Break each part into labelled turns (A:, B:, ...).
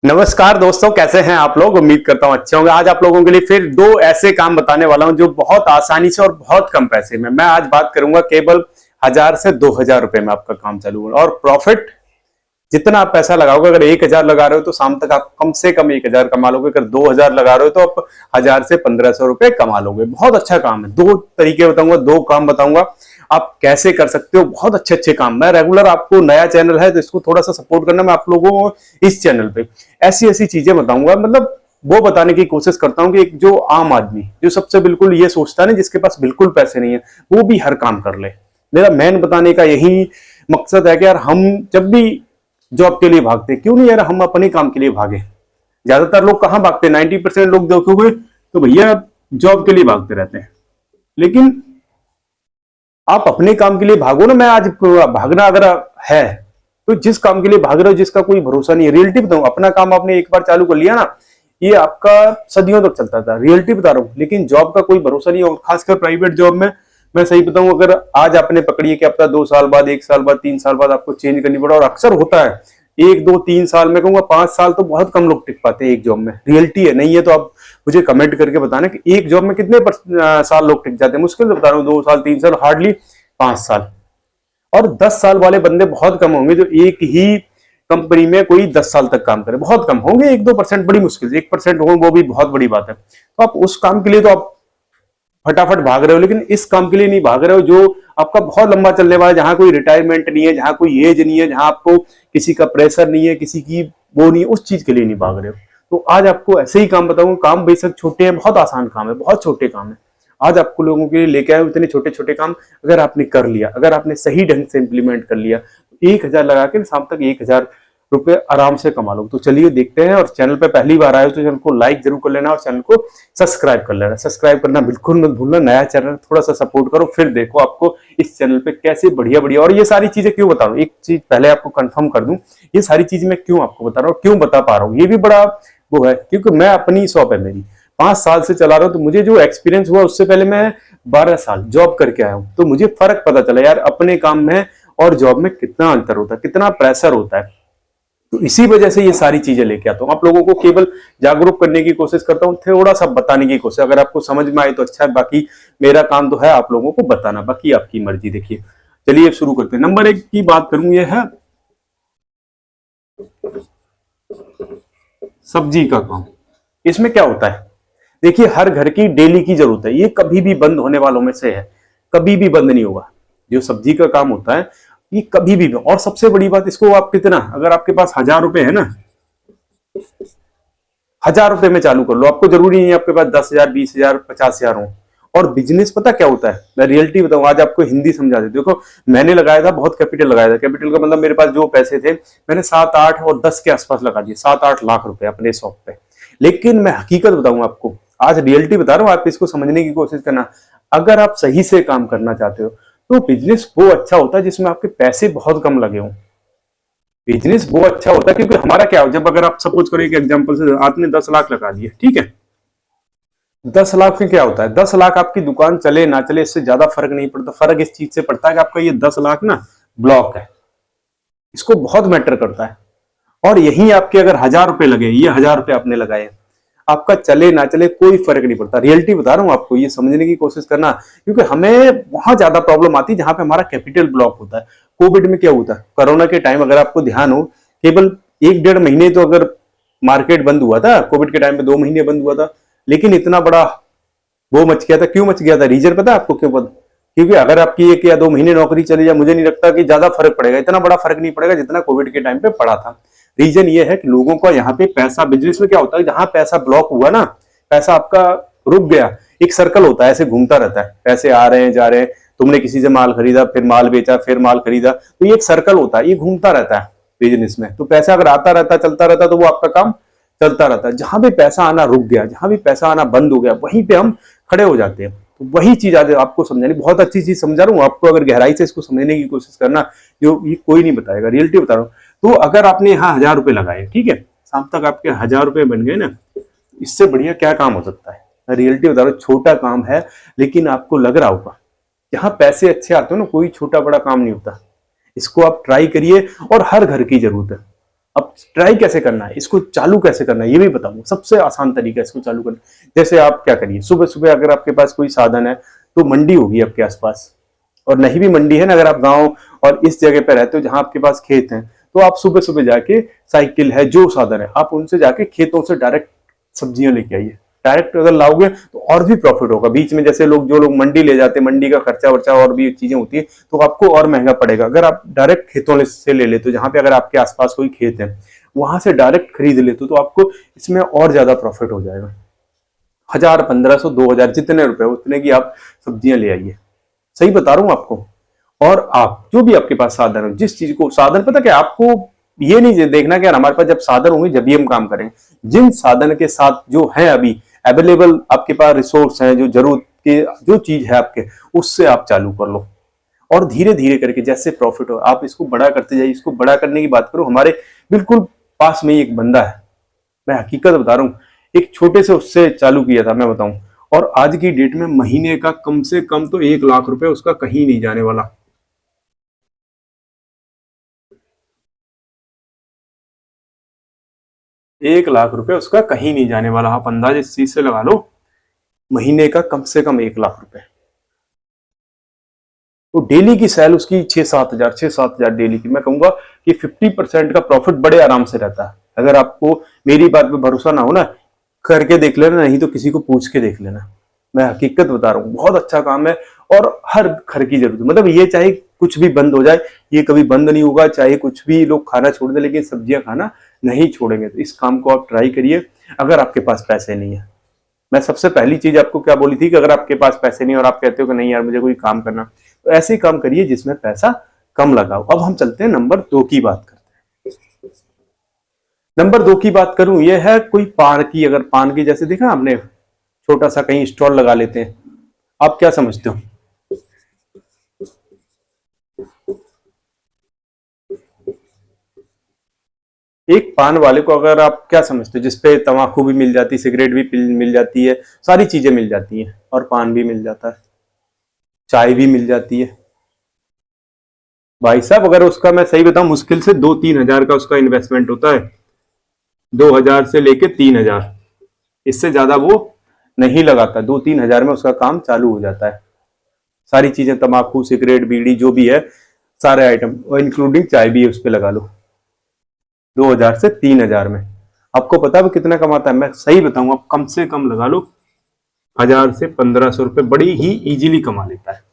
A: नमस्कार दोस्तों, कैसे हैं आप लोग। उम्मीद करता हूं अच्छे होंगे। आज आप लोगों के लिए फिर दो ऐसे काम बताने वाला हूं जो बहुत आसानी से और बहुत कम पैसे में। मैं आज बात करूंगा केवल 1000 से 2000 रुपए में आपका काम चालू होगा और प्रॉफिट जितना आप पैसा लगाओगे। अगर 1000 लगा रहे हो तो शाम तक आप कम से कम 1000 कमा लोगे। अगर 2000 लगा रहे हो तो आप 1000 से 1500 रुपए कमा लोगे। बहुत अच्छा काम है। दो तरीके बताऊंगा, दो काम बताऊंगा आप कैसे कर सकते हो। बहुत अच्छे अच्छे काम। मैं रेगुलर, आपको नया चैनल है तो इसको थोड़ा सा सपोर्ट करना। मैं आप लोगों को इस चैनल पे ऐसी ऐसी चीजें बताऊंगा, मतलब वो बताने की कोशिश करता हूं कि एक जो आम आदमी जो सबसे बिल्कुल ये सोचता है ना, जिसके पास बिल्कुल पैसे नहीं है, वो भी हर काम कर ले। मेरा मेन बताने का यही मकसद है कि यार हम जब भी जॉब के लिए भागते, क्यों नहीं यार हम अपने काम के लिए भागे। ज्यादातर लोग कहां भागते, 90% लोग देखोगे तो भैया जॉब के लिए भागते रहते हैं। लेकिन आप अपने काम के लिए भागो ना। मैं आज भागना अगर है तो जिस काम के लिए भाग रहे हो जिसका कोई भरोसा नहीं है, रियलिटी बताऊं, अपना काम आपने एक बार चालू कर लिया ना, ये आपका सदियों तक चलता था। रियलिटी बता रहा हूं। लेकिन जॉब का कोई भरोसा नहीं है, और खासकर प्राइवेट जॉब में मैं सही बताऊं, अगर आज आपने पकड़ी है कि आपका 2 साल बाद, 1 साल बाद, 3 साल बाद आपको चेंज करनी पड़ा, और अक्सर होता है 1 2 3 साल में, कहूंगा 5 साल तो बहुत कम लोग टिक पाते हैं एक जॉब में। रियलिटी है, नहीं है तो आप मुझे कमेंट करके बताना कि एक जॉब में कितने साल लोग टिक जाते हैं। मुश्किल से बता रहा हूँ, 2 साल 3 साल, हार्डली 5 साल। और 10 साल वाले बंदे बहुत कम होंगे जो एक ही कंपनी में कोई 10 साल तक काम करे। बहुत कम होंगे, 1 2% बड़ी मुश्किल से 1% हो, वो भी बहुत बड़ी बात है। तो आप उस काम के लिए तो आप फटाफट भाग रहे हो, लेकिन इस काम के लिए नहीं भाग रहे हो जो आपका बहुत लंबा चलने वाला है, जहां कोई रिटायरमेंट नहीं है, जहां कोई एज नहीं है, जहां आपको किसी का प्रेशर नहीं है, किसी की वो नहीं है, उस चीज के लिए नहीं भाग रहे हो। तो आज आपको ऐसे ही काम बताऊंगा। काम बेशक छोटे हैं, बहुत आसान काम है, बहुत छोटे काम है। आज आपको लोगों के लिए लेके आए इतने छोटे छोटे काम। अगर आपने कर लिया, अगर आपने सही ढंग से इंप्लीमेंट कर लिया, तो 1000 लगा के शाम तक 1000 रुपए आराम से कमा लो। तो चलिए देखते हैं। और चैनल पे पहली बार आए हो तो चैनल को लाइक जरूर कर लेना और चैनल को सब्सक्राइब कर लेना। सब्सक्राइब करना बिल्कुल मत भूलना। नया चैनल, थोड़ा सा सपोर्ट करो, फिर देखो आपको इस चैनल पे कैसे बढ़िया बढ़िया। और ये सारी चीजें क्यों बता रहा हूँ, एक चीज पहले आपको कंफर्म कर दूं, ये सारी चीज मैं क्यों आपको बता रहा हूँ, क्यों बता पा रहा हूँ, ये भी बड़ा वो है, क्योंकि मैं अपनी शॉप है मेरी, 5 साल से चला रहा हूं। तो मुझे जो एक्सपीरियंस हुआ, उससे पहले मैं 12 साल जॉब करके आया हूं। तो मुझे फर्क पता चला यार अपने काम में और जॉब में कितना अंतर होता है, कितना प्रेशर होता है। तो इसी वजह से ये सारी चीजें लेके आता हूं। आप लोगों को केवल जागरूक करने की कोशिश करता हूं, थोड़ा सा बताने की कोशिश। अगर आपको समझ में आए तो अच्छा है, बाकी मेरा काम तो है आप लोगों को बताना, बाकी आपकी मर्जी। देखिए चलिए शुरू करते हैं। नंबर 1 की बात करूं, ये है सब्जी का काम। इसमें क्या होता है, देखिए हर घर की डेली की जरूरत है, ये कभी भी बंद होने वालों में से है, कभी भी बंद नहीं होगा। जो सब्जी का काम होता है ये कभी भी। और सबसे बड़ी बात, इसको आप कितना, अगर आपके पास 1000 रुपए है ना, 1000 रुपए में चालू कर लो। आपको जरूरी नहीं है आपके पास 10,000 20,000 50,000 हो। और बिजनेस पता क्या होता है, मैं रियलिटी बताऊं, आज आपको हिंदी समझा देती हूं। देखो मैंने लगाया था, बहुत कैपिटल लगाया था। कैपिटल का मतलब मेरे पास जो पैसे थे, मैंने 7 8 और 10 के आसपास लगा दिए, 7 8 लाख रुपए अपने शॉप पे। लेकिन मैं हकीकत बताऊं आपको, आज रियलिटी बता रहा हूं, आप इसको समझने की कोशिश करना। अगर आप सही से काम करना चाहते हो तो बिजनेस वो अच्छा होता है जिसमें आपके पैसे बहुत कम लगे हों। बिजनेस वो अच्छा होता है, क्योंकि हमारा क्या हो, जब अगर आप सपोज करो, एक एग्जांपल से आपने 10 लाख लगा दिए, ठीक है, 10 लाख में क्या होता है, 10 लाख आपकी दुकान चले ना चले इससे ज्यादा फर्क नहीं पड़ता। फर्क इस चीज से पड़ता है कि आपका ये 10 लाख ना ब्लॉक है, इसको बहुत मैटर करता है। और यही आपके अगर 1000 रुपए लगे, ये 1000 रुपए आपने लगाए, आपका चले ना चले कोई फर्क नहीं पड़ता। रियलिटी बता रहा हूं आपको, ये समझने की कोशिश करना, क्योंकि हमें वहां ज्यादा प्रॉब्लम आती है जहां पे हमारा कैपिटल ब्लॉक होता है। कोविड में क्या होता है, कोरोना के टाइम अगर आपको ध्यान हो, केवल 1 1.5 महीने तो अगर मार्केट बंद हुआ था, कोविड के टाइम पे 2 महीने बंद हुआ था, लेकिन इतना बड़ा वो मच गया था। क्यों मच गया था, रीजन पता है आपको क्यों पता? क्योंकि अगर आपकी 1 या 2 महीने नौकरी चली जाए, मुझे नहीं लगता कि ज्यादा फर्क पड़ेगा, इतना बड़ा फर्क नहीं पड़ेगा जितना कोविड के टाइम पे पड़ा था। रीजन ये है कि लोगों का यहाँ पे पैसा, बिजनेस में क्या होता है, जहां पैसा ब्लॉक हुआ ना, पैसा आपका रुक गया, एक सर्कल होता है, ऐसे घूमता रहता है, पैसे आ रहे हैं जा रहे हैं। तुमने किसी से माल खरीदा, फिर माल बेचा, फिर माल खरीदा, तो ये एक सर्कल होता है, ये घूमता रहता है बिजनेस में। तो पैसा अगर आता रहता, चलता रहता, तो वो आपका काम चलता रहता है। जहां भी पैसा आना रुक गया, जहां भी पैसा आना बंद हो गया, वहीं पे हम खड़े हो जाते हैं। तो वही चीज आज आपको समझानी, बहुत अच्छी चीज समझा रहा हूँ आपको, अगर गहराई से इसको समझने की कोशिश करना, जो ये कोई नहीं बताएगा, रियलिटी बता रहा हूँ। तो अगर आपने यहाँ 1000 रुपए लगाए, ठीक है, शाम तक आपके 1000 रुपए बन गए ना, इससे बढ़िया क्या काम हो सकता है। मैं रियलिटी बता रहा हूँ, छोटा काम है, लेकिन आपको लग रहा होगा यहाँ पैसे अच्छे आते हो ना, कोई छोटा बड़ा काम नहीं होता। इसको आप ट्राई करिए, और हर घर की जरूरत है। अब ट्राई कैसे करना है, इसको चालू कैसे करना है ये भी बताऊंगा। सबसे आसान तरीका है इसको चालू करना। जैसे आप क्या करिए, सुबह सुबह अगर आपके पास कोई साधन है तो मंडी होगी आपके आसपास, और नहीं भी मंडी है ना, अगर आप गांव और इस जगह पे रहते हो जहां आपके पास खेत हैं, तो आप सुबह सुबह जाके साइकिल है जो साधन है आप उनसे जाके खेतों से डायरेक्ट सब्जियां लेके आइए। डायरेक्ट अगर लाओगे तो और भी प्रॉफिट होगा। बीच में जैसे लोग जो लोग मंडी ले जाते हैं, मंडी का खर्चा वर्चा और भी चीजें होती है, तो आपको और महंगा पड़ेगा। अगर आप डायरेक्ट खेतों से ले लेते हो, जहां पे अगर आपके आसपास कोई खेत है वहां से डायरेक्ट खरीद लेते हो, तो आपको इसमें और ज्यादा प्रॉफिट हो जाएगा। 1000, 1500, 2000 जितने रुपए उतने की आप सब्जियां ले आइए। सही बता रहा हूं आपको। और आप जो भी आपके पास साधन हो, जिस चीज को साधन, पता क्या आपको ये नहीं देखना कि यार हमारे पास जब साधन होंगे जब भी हम काम करें। जिन साधन के साथ जो है अभी अवेलेबल आपके पास रिसोर्स हैं, जो जरूरत के जो चीज है आपके, उससे आप चालू कर लो। और धीरे धीरे करके जैसे प्रॉफिट हो आप इसको बड़ा करते जाइए। इसको बड़ा करने की बात करो, हमारे बिल्कुल पास में ही एक बंदा है, मैं हकीकत बता रहा हूँ, एक छोटे से उससे चालू किया था मैं बताऊं, और आज की डेट में महीने का कम से कम तो 1 लाख रुपए उसका कहीं नहीं जाने वाला। 1 लाख रुपए उसका कहीं नहीं जाने वाला। आप अंदाज इस चीज से लगा लो, महीने का कम से कम 1 लाख रुपए। तो डेली की सेल उसकी 6-7 हजार डेली की। मैं कहूंगा कि 50% का प्रॉफिट बड़े आराम से रहता है। अगर आपको मेरी बात पे भरोसा ना हो ना, करके देख लेना, नहीं तो किसी को पूछ के देख लेना। मैं हकीकत बता रहा हूँ, बहुत अच्छा काम है। और हर घर की जरूरत, मतलब ये चाहे कुछ भी बंद हो जाए, ये कभी बंद नहीं होगा। चाहे कुछ भी लोग खाना छोड़ दे, लेकिन सब्जियां खाना नहीं छोड़ेंगे। तो इस काम को आप ट्राई करिए। अगर आपके पास पैसे नहीं है, मैं सबसे पहली चीज आपको क्या बोली थी कि अगर आपके पास पैसे नहीं और आप कहते हो कि नहीं यार मुझे कोई काम करना, तो ऐसे ही काम करिए जिसमें पैसा कम लगाओ। अब हम चलते हैं नंबर 2 की बात करते हैं। नंबर 2 की बात करूं, यह है कोई पान की, अगर पान की जैसे देखा आपने छोटा सा कहीं स्टॉल लगा लेते हैं। आप क्या समझते हो? एक पान वाले को अगर आप क्या समझते हो, जिसपे तंबाकू भी मिल जाती है, सिगरेट भी मिल जाती है, सारी चीजें मिल जाती हैं, और पान भी मिल जाता है, चाय भी मिल जाती है। भाई साहब अगर उसका मैं सही बताऊं, मुश्किल से 2-3 हजार का उसका इन्वेस्टमेंट होता है। 2000 से लेके 3000, इससे ज्यादा वो नहीं लगाता। 2-3 हजार में उसका काम चालू हो जाता है। सारी चीजें, तंबाकू, सिगरेट, बीड़ी जो भी है, सारे आइटम, और इंक्लूडिंग चाय भी उस पर लगा लो। 2000 से 3000 में आपको पता है वो कितना कमाता है? मैं सही बताऊंगा, आप कम से कम लगा लो 1000 से 1500 रुपए बड़ी ही इजीली कमा लेता है।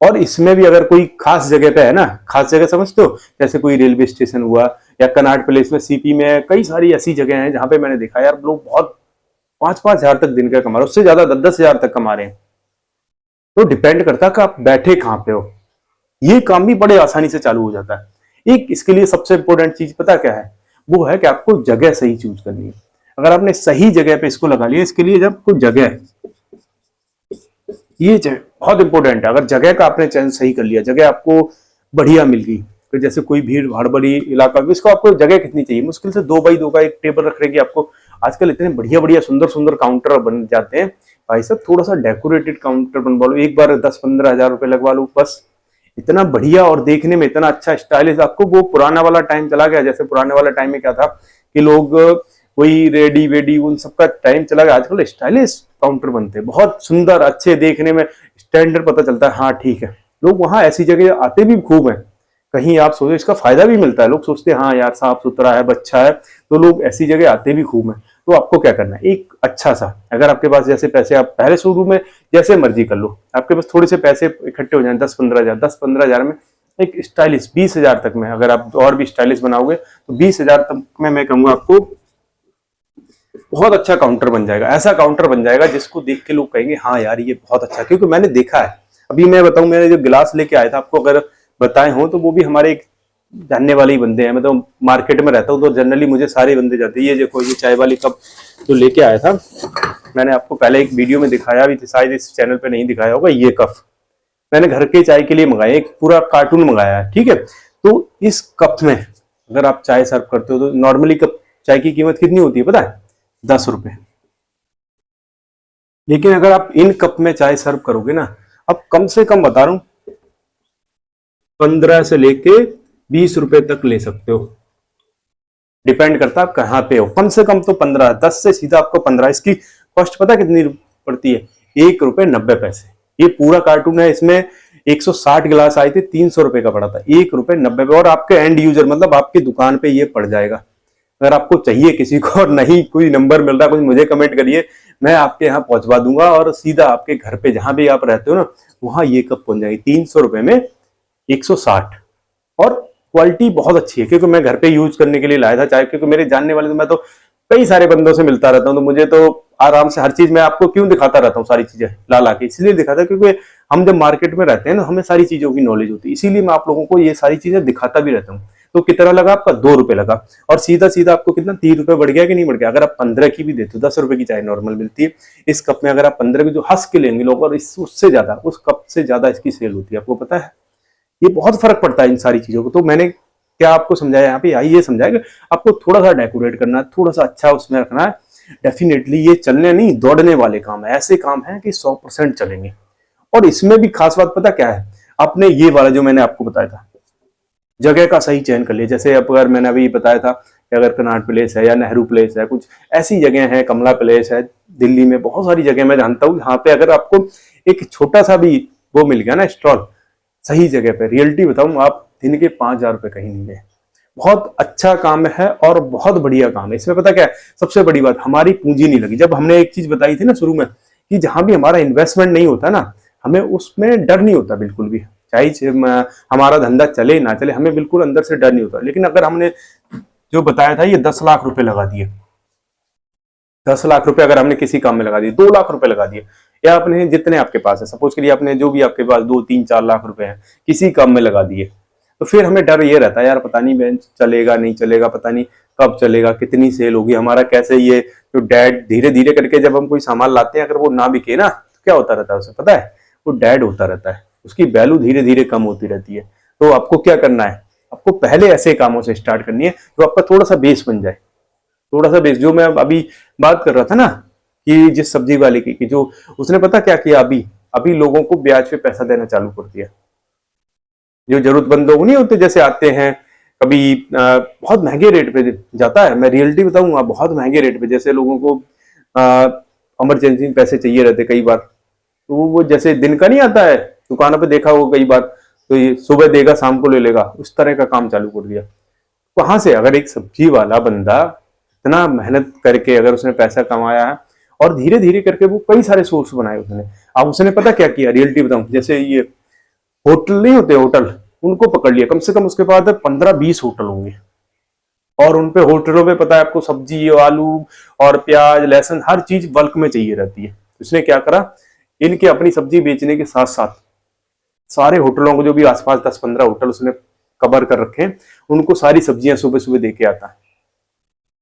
A: और इसमें भी अगर कोई खास जगह पे है ना, खास जगह समझते हो, जैसे कोई रेलवे स्टेशन हुआ, या कनॉट प्लेस में, सीपी में, कई सारी ऐसी जगह हैं जहां पे मैंने देखा यार लोग बहुत 5-5 हजार तक दिन का कमा रहे हैं, उससे ज्यादा 10-10 हजार तक कमा रहे हैं। तो डिपेंड करता है कि आप बैठे कहाँ पे हो। ये काम भी बड़े आसानी से चालू हो जाता है। एक इसके लिए सबसे इंपॉर्टेंट चीज पता क्या है? वो है कि आपको जगह सही चूज करनी है। अगर आपने सही जगह पे इसको लगा लिया, इसके लिए जब कोई जगह, ये बहुत इंपॉर्टेंट है। अगर जगह का आपने चयन सही कर लिया, जगह आपको बढ़िया मिल गई, तो जैसे कोई भीड़ भाड़ बड़ी इलाका, इसको आपको जगह कितनी चाहिए? मुश्किल से 2x2 का एक टेबल रखने की आपको, आजकल इतने बढ़िया बढ़िया सुंदर सुंदर काउंटर बन जाते हैं। भाई साहब थोड़ा सा डेकोरेटेड काउंटर बनवा लो, एक बार 10-15 हजार रुपए लगवा लो बस। इतना बढ़िया और देखने में इतना अच्छा स्टाइलिश, आपको वो पुराना वाला टाइम चला गया। जैसे पुराने वाला टाइम में क्या था कि लोग वही रेडी वेडी उन सबका टाइम चला गया। आजकल स्टाइलिश काउंटर बनते हैं, बहुत सुंदर, अच्छे देखने में, स्टैंडर्ड पता चलता है। हाँ ठीक है, लोग वहां ऐसी जगह आते भी खूब हैं। कहीं आप सोचो इसका फायदा भी मिलता है। लोग सोचते हैं हाँ यार साफ सुथरा है, अच्छा है, तो लोग ऐसी जगह आते भी खूब हैं। तो आपको क्या करना है, एक अच्छा सा, अगर आपके पास जैसे पैसे, आप पहले शुरू में जैसे मर्जी कर लो, आपके पास थोड़े से पैसे इकट्ठे हो जाए, 10-15 हजार, 10-15 हजार में एक स्टाइलिश, 20 हजार तक में अगर आप और भी स्टाइलिश बनाओगे तो 20 हजार तक में मैं कहूंगा आपको बहुत अच्छा काउंटर बन जाएगा। ऐसा काउंटर बन जाएगा जिसको देख के लोग कहेंगे हाँ यार ये बहुत अच्छा। क्योंकि मैंने देखा है, अभी मैं बताऊं, मैंने जो गिलास लेके आया था आपको अगर बताए हो, तो वो भी हमारे एक जानने वाले ही बंदे हैं। मैं तो मार्केट में रहता हूँ तो जनरली मुझे सारे बंदे जाते हैं। ये देखो, ये चाय वाली कप जो लेके आया था, मैंने आपको पहले एक वीडियो में दिखाया भी, शायद इस चैनल पे नहीं दिखाया होगा। ये कप मैंने घर के चाय के लिए मंगाया, एक पूरा कार्टून मंगाया है, ठीक है। तो इस कप में अगर आप चाय सर्व करते हो तो नॉर्मली कप चाय की कीमत कितनी होती है पता है? 10 रुपए। लेकिन अगर आप इन कप में चाय सर्व करोगे ना, अब कम से कम बता रहा हूं 15 से लेके 20 रुपए तक ले सकते हो। डिपेंड करता है आप कहाँ पे हो। कम से कम तो 15, 10 से सीधा आपको 15। इसकी कॉस्ट पता कितनी पड़ती है? ₹1.90। ये पूरा कार्टून है, इसमें 160 गिलास आए थे, 300 रुपए का पड़ा था, ₹1.90। और आपके एंड यूजर मतलब आपकी दुकान पे ये पड़ जाएगा। अगर आपको चाहिए किसी को और नहीं कोई नंबर मिल रहा कुछ, मुझे कमेंट करिए, मैं आपके यहाँ पहुंचवा दूंगा और सीधा आपके घर पे जहां भी आप रहते हो ना, वहां ये कप पहुंच जाएगी 300 रुपए में 160। और क्वालिटी बहुत अच्छी है, क्योंकि मैं घर पे यूज करने के लिए लाया था चाय, क्योंकि मेरे जानने वाले तो मैं तो कई सारे बंदों से मिलता रहता हूँ, तो मुझे तो आराम से हर चीज मैं आपको क्यों दिखाता रहता हूँ, सारी चीजें ला ला के इसलिए दिखाता, क्योंकि हम जब मार्केट में रहते हैं ना, हमें सारी चीजों की नॉलेज होती है, इसीलिए मैं आप लोगों को ये सारी चीजें दिखाता भी रहता हूँ। तो कितना लगा आपका? ₹2 लगा। और सीधा सीधा आपको कितना ₹3 बढ़ गया कि नहीं बढ़ गया? अगर आप 15 की भी देते हो, ₹10 की चाय नॉर्मल मिलती है, इस कप में अगर आप 15 की जो हंस के लेंगे लोग, और उससे ज्यादा, उस कप से ज्यादा इसकी सेल होती है, आपको पता है। ये बहुत फर्क पड़ता है इन सारी चीजों को। तो मैंने क्या आपको समझाया यहाँ पे, ये समझाया कि आपको थोड़ा सा डेकोरेट करना है, थोड़ा सा अच्छा उसमें रखना है। डेफिनेटली ये चलने नहीं दौड़ने वाले काम है, ऐसे काम है कि 100% चलेंगे। और इसमें भी खास बात पता क्या है, आपने ये वाला जो मैंने आपको बताया था, जगह का सही चयन कर लिया। जैसे अब अगर मैंने अभी बताया था कि अगर कनॉट प्लेस है या नेहरू प्लेस है, कुछ ऐसी जगह है, कमला प्लेस है, दिल्ली में बहुत सारी जगह मैं जानता हूँ, जहाँ पे अगर आपको एक छोटा सा भी वो मिल गया ना स्टॉल सही जगह पे, रियलिटी बताऊं, आप दिन के 5,000 रुपए कहीं नहीं गए। बहुत अच्छा काम है और बहुत बढ़िया काम है। इसमें पता क्या है, सबसे बड़ी बात, हमारी पूंजी नहीं लगी। जब हमने एक चीज बताई थी ना शुरू में, कि जहां भी हमारा इन्वेस्टमेंट नहीं होता ना, हमें उसमें डर नहीं होता बिल्कुल भी। चाहे हमारा धंधा चले ना चले, हमें बिल्कुल अंदर से डर नहीं होता। लेकिन अगर हमने जो बताया था, ये 10 लाख रुपए लगा दिए, 10 लाख रुपए अगर हमने किसी काम में लगा दिए, 2 लाख रुपए लगा दिए, या आपने जितने आपके पास है, सपोज करिए आपने जो भी आपके पास 2, 3, 4 लाख रुपए हैं, किसी काम में लगा दिए, तो फिर हमें डर ये रहता है, यार पता नहीं बेंच चलेगा नहीं चलेगा, पता नहीं कब चलेगा, कितनी सेल होगी, हमारा कैसे ये जो डैड धीरे धीरे करके जब हम कोई सामान लाते हैं, अगर वो ना बिके ना, तो क्या होता रहता है उसे पता है, वो डैड होता रहता है, उसकी वैल्यू धीरे धीरे कम होती रहती है। तो आपको क्या करना है, आपको पहले ऐसे कामों से स्टार्ट करनी है जो आपका थोड़ा सा बेस बन जाए। थोड़ा सा बेस, जो मैं अभी बात कर रहा था ना, कि जिस सब्जी वाले की, जो उसने पता क्या किया, अभी अभी लोगों को ब्याज पे पैसा देना चालू कर दिया। जो जरूरतमंद लोग नहीं होते, जैसे आते हैं कभी बहुत महंगे रेट पे जाता है, मैं रियलिटी बताऊंगा, बहुत महंगे रेट पे, जैसे लोगों को इमरजेंसी में पैसे चाहिए रहते कई बार, तो वो जैसे दिन का नहीं आता है, दुकानों पे देखा हो कई बार, तो ये सुबह देगा शाम को ले लेगा, उस तरह का काम चालू कर दिया। वहां से अगर एक सब्जी वाला बंदा इतना मेहनत करके अगर उसने पैसा कमाया है, और धीरे धीरे करके वो कई सारे सोर्स बनाए उसने। अब उसने पता क्या किया, रियलिटी बताऊं, जैसे ये होटल नहीं होते, होटल, उनको पकड़ लिया, कम से कम उसके पास 15-20 होटल होंगे, और उनपे होटलों में पता है आपको, सब्जी, आलू और प्याज, लहसुन, हर चीज बल्क में चाहिए रहती है। उसने क्या करा, इनके अपनी सब्जी बेचने के साथ साथ सारे होटलों को, जो भी आसपास 10-15 होटल उसने कवर कर रखे हैं, उनको सारी सब्जियां सुबह सुबह दे के आता है।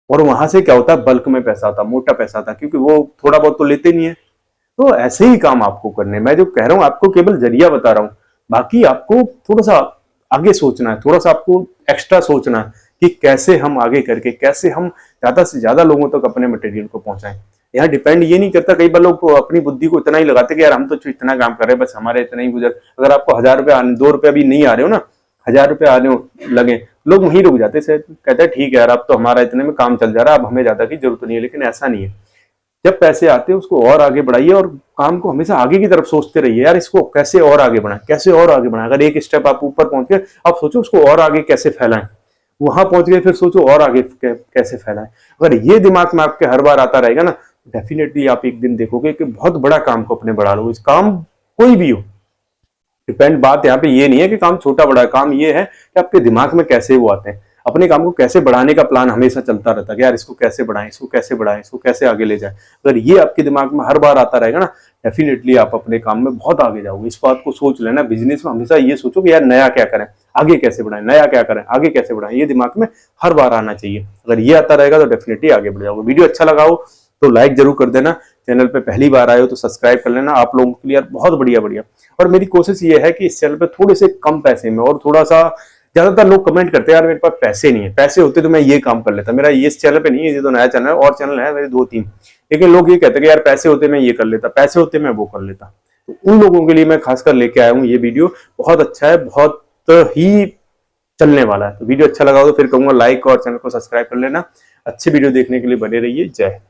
A: और वहां से क्या होता है, बल्क में पैसा आता, मोटा पैसा आता, क्योंकि वो थोड़ा बहुत तो लेते नहीं है। तो ऐसे ही काम आपको करने, मैं जो कह रहा हूँ आपको केवल जरिया बता रहा हूँ, बाकी आपको थोड़ा सा आगे सोचना है, थोड़ा सा आपको एक्स्ट्रा सोचना है कि कैसे हम आगे करके, कैसे हम ज्यादा से ज्यादा लोगों तक अपने मटेरियल को पहुंचाएं। यहाँ डिपेंड ये नहीं करता, कई बार लोग अपनी बुद्धि को इतना ही लगाते कि यार हम तो इतना काम कर रहे हैं, बस हमारे इतना ही गुजर। अगर आपको 1,000 रुपये आने, 2 रुपये अभी नहीं आ रहे हो ना, 1,000 रुपये आने लगे, लोग वहीं रुक जाते हैं, कहते हैं ठीक है यार, अब तो हमारा इतने में काम चल जा रहा है, अब हमें ज्यादा की जरूरत नहीं है। लेकिन ऐसा नहीं है, जब पैसे आते हैं उसको और आगे बढ़ाइए, और काम को हमेशा आगे की तरफ सोचते रहिए, यार इसको कैसे और आगे बढ़ाएं, कैसे और आगे बढ़ाएं। अगर एक स्टेप आप ऊपर पहुंच गए, आप सोचो उसको और आगे कैसे फैलाएं, वहां पहुंच गए फिर सोचो और आगे कैसे फैलाएं। अगर ये दिमाग में आपके हर बार आता रहेगा ना, डेफिनेटली आप एक दिन देखोगे कि बहुत बड़ा काम को अपने बढ़ा लो। इस काम कोई भी हो, डिपेंड, बात यहाँ पे ये नहीं है कि काम छोटा बड़ा है, काम ये है कि आपके दिमाग में कैसे वो आते हैं। अपने काम को कैसे बढ़ाने का प्लान हमेशा चलता रहता है कि यार इसको कैसे बढ़ाएं, इसको कैसे बढ़ाएं, इसको कैसे आगे ले जाएं। अगर ये आपके दिमाग में हर बार आता रहेगा ना, डेफिनेटली आप अपने काम में बहुत आगे जाओगे। इस बात को सोच लेना, बिजनेस में हमेशा ये सोचो कि यार नया क्या करें, आगे कैसे बढ़ाएं, नया क्या करें, आगे कैसे बढ़ाएं, ये दिमाग में हर बार आना चाहिए। अगर ये आता रहेगा तो डेफिनेटली आगे बढ़ जाओगे। वीडियो अच्छा लगा हो तो लाइक जरूर कर देना, चैनल पे पहली बार आए हो तो सब्सक्राइब कर लेना, आप लोगों के लिए बहुत बढ़िया बढ़िया। और मेरी कोशिश ये है कि इस चैनल पे थोड़े से कम पैसे में, और थोड़ा सा, ज्यादातर लोग कमेंट करते हैं यार मेरे पास पैसे नहीं है, पैसे होते तो मैं ये काम कर लेता। मेरा ये इस चैनल पे नहीं है, ये तो नया चैनल है, और चैनल है मेरे 2-3, लेकिन लोग ये कहते हैं कि यार पैसे होते मैं ये कर लेता, पैसे होते मैं वो कर लेता। तो उन लोगों के लिए मैं खासकर लेके आया हूँ ये वीडियो, बहुत अच्छा है, बहुत ही चलने वाला है। तो वीडियो अच्छा लगा हो तो फिर कहूंगा लाइक और चैनल को सब्सक्राइब कर लेना। अच्छी वीडियो देखने के लिए बने रहिए। जय हिंद।